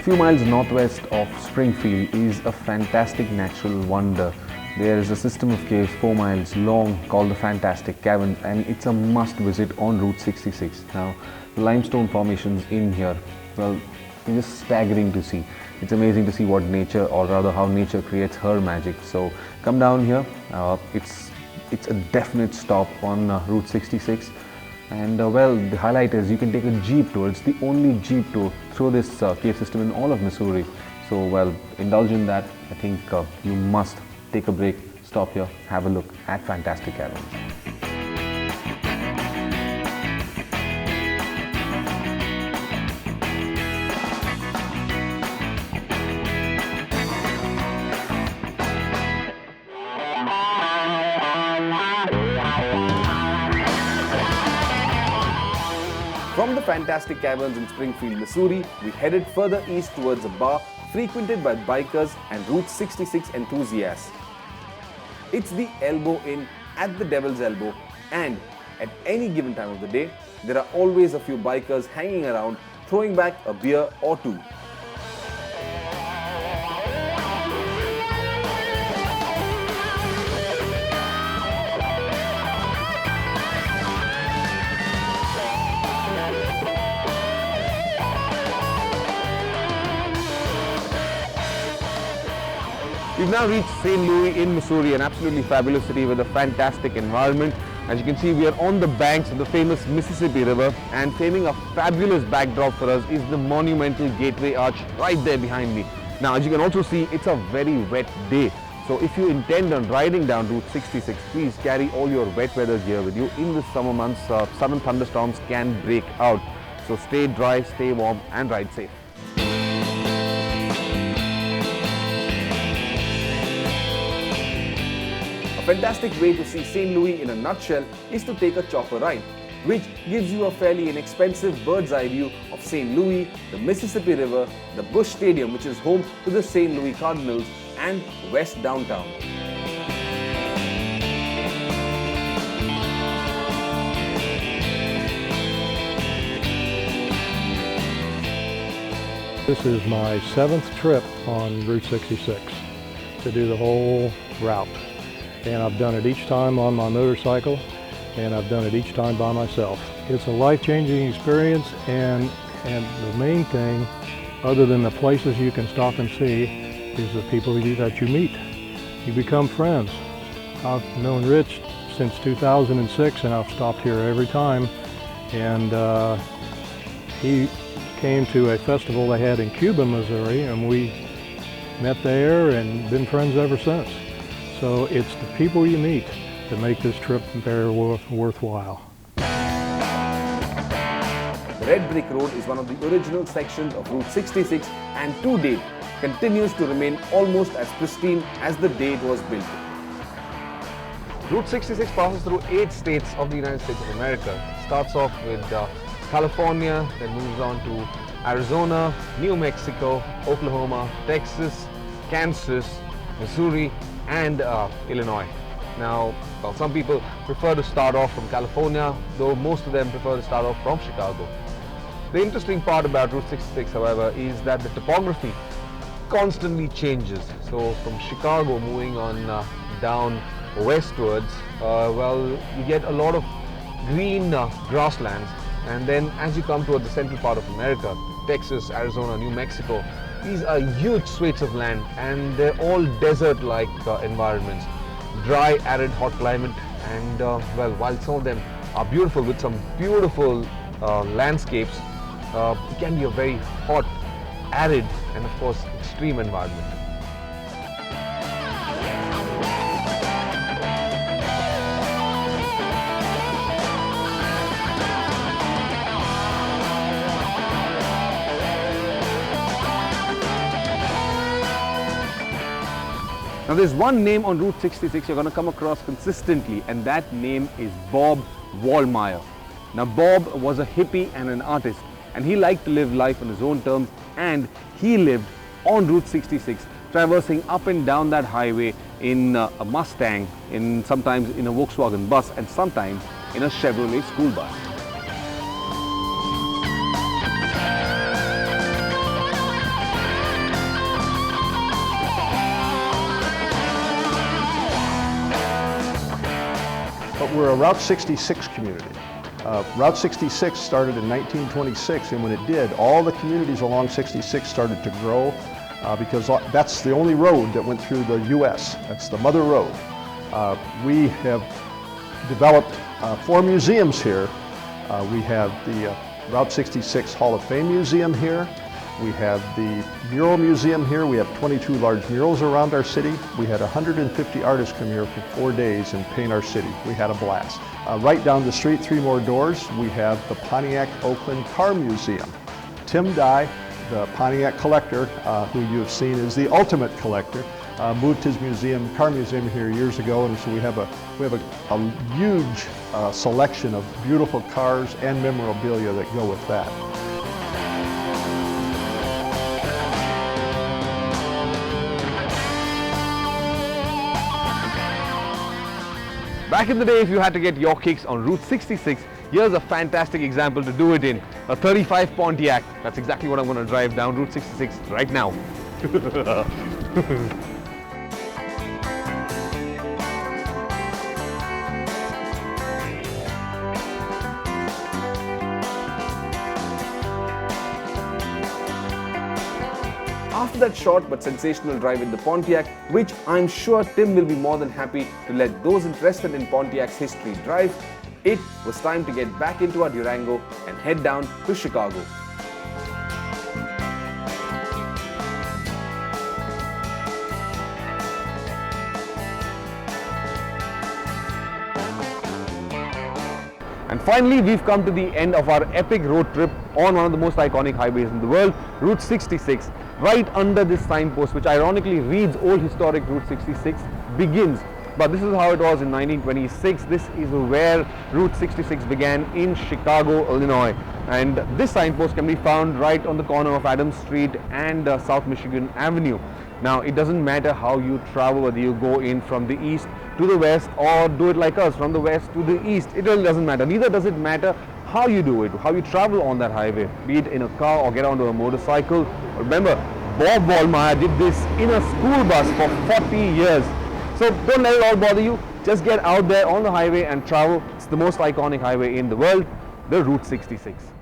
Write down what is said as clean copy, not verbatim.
few miles northwest of Springfield is a fantastic natural wonder. There is a system of caves 4 miles long called the Fantastic Caverns, and it's a must visit on Route 66. Now, the limestone formations in here, well, it's just staggering to see. It's amazing to see what nature, or rather how nature creates her magic. So come down here. It's a definite stop on Route 66. And well, the highlight is you can take a jeep tour. It's the only jeep tour through this cave system in all of Missouri. So well, indulge in that. I think you must take a break, stop here, have a look at Fantastic Caverns. From the Fantastic Caverns in Springfield, Missouri, we headed further east towards a bar frequented by bikers and Route 66 enthusiasts. It's the Elbow Inn at the Devil's Elbow, and at any given time of the day, there are always a few bikers hanging around throwing back a beer or two. We've now reached St. Louis in Missouri, an absolutely fabulous city with a fantastic environment. As you can see, we are on the banks of the famous Mississippi River, and forming a fabulous backdrop for us is the monumental Gateway Arch right there behind me. Now, as you can also see, it's a very wet day. So if you intend on riding down Route 66, please carry all your wet weather gear with you. In the summer months, sudden thunderstorms can break out. So stay dry, stay warm, and ride safe. A fantastic way to see St. Louis in a nutshell is to take a chopper ride, which gives you a fairly inexpensive bird's eye view of St. Louis, the Mississippi River, the Busch Stadium, which is home to the St. Louis Cardinals, and West Downtown. This is my 7th trip on Route 66 to do the whole route. And I've done it each time on my motorcycle, and I've done it each time by myself. It's a life-changing experience, and the main thing, other than the places you can stop and see, is the people that you meet. You become friends. I've known Rich since 2006, and I've stopped here every time. And he came to a festival they had in Cuba, Missouri, and we met there and been friends ever since. So it's the people you meet that make this trip very worthwhile. The Red Brick Road is one of the original sections of Route 66, and to date continues to remain almost as pristine as the day it was built. Route 66 passes through 8 states of the United States of America. It starts off with California, then moves on to Arizona, New Mexico, Oklahoma, Texas, Kansas, Missouri, and Illinois. Now, well, some people prefer to start off from California, though most of them prefer to start off from Chicago. The interesting part about Route 66, however, is that the topography constantly changes. So from Chicago moving on down westwards, well, you get a lot of green grasslands, and then as you come toward the central part of America, Texas, Arizona, New Mexico, these are huge swathes of land, and they're all desert-like environments. Dry, arid, hot climate, and well, while some of them are beautiful with some beautiful landscapes, it can be a very hot, arid, and of course extreme environment. Now there's one name on Route 66 you're going to come across consistently, and that name is Bob Wallmeyer. Now Bob was a hippie and an artist, and he liked to live life on his own terms, and he lived on Route 66, traversing up and down that highway in a Mustang, sometimes in a Volkswagen bus, and sometimes in a Chevrolet school bus. we're a Route 66 community. Route 66 started in 1926, and when it did, all the communities along 66 started to grow because that's the only road that went through the U.S. That's the mother road. We have developed 4 museums here. We have the Route 66 Hall of Fame Museum here. We have the Mural Museum here. We have 22 large murals around our city. We had 150 artists come here for 4 days and paint our city. We had a blast. Right down the street, 3 more doors, we have the Pontiac Oakland Car Museum. Tim Dye, the Pontiac collector, who you have seen is the ultimate collector, moved his car museum here years ago, and so we have a huge selection of beautiful cars and memorabilia that go with that. Back in the day, if you had to get your kicks on Route 66, here's a fantastic example to do it in. A 35 Pontiac. That's exactly what I'm going to drive down Route 66 right now. After that short but sensational drive in the Pontiac, which I'm sure Tim will be more than happy to let those interested in Pontiac's history drive, it was time to get back into our Durango and head down to Chicago. And finally, we've come to the end of our epic road trip on one of the most iconic highways in the world, Route 66. Right under this signpost, which ironically reads Old Historic Route 66, begins. But this is how it was in 1926. This is where Route 66 began in Chicago, Illinois. And this signpost can be found right on the corner of Adams Street and South Michigan Avenue. Now, it doesn't matter how you travel, whether you go in from the east to the west or do it like us, from the west to the east. It really doesn't matter. Neither does it matter how you do it, how you travel on that highway, be it in a car or get onto a motorcycle. Remember, Bob Wallmeyer did this in a school bus for 40 years. So don't let it all bother you. Just get out there on the highway and travel. It's the most iconic highway in the world, the Route 66.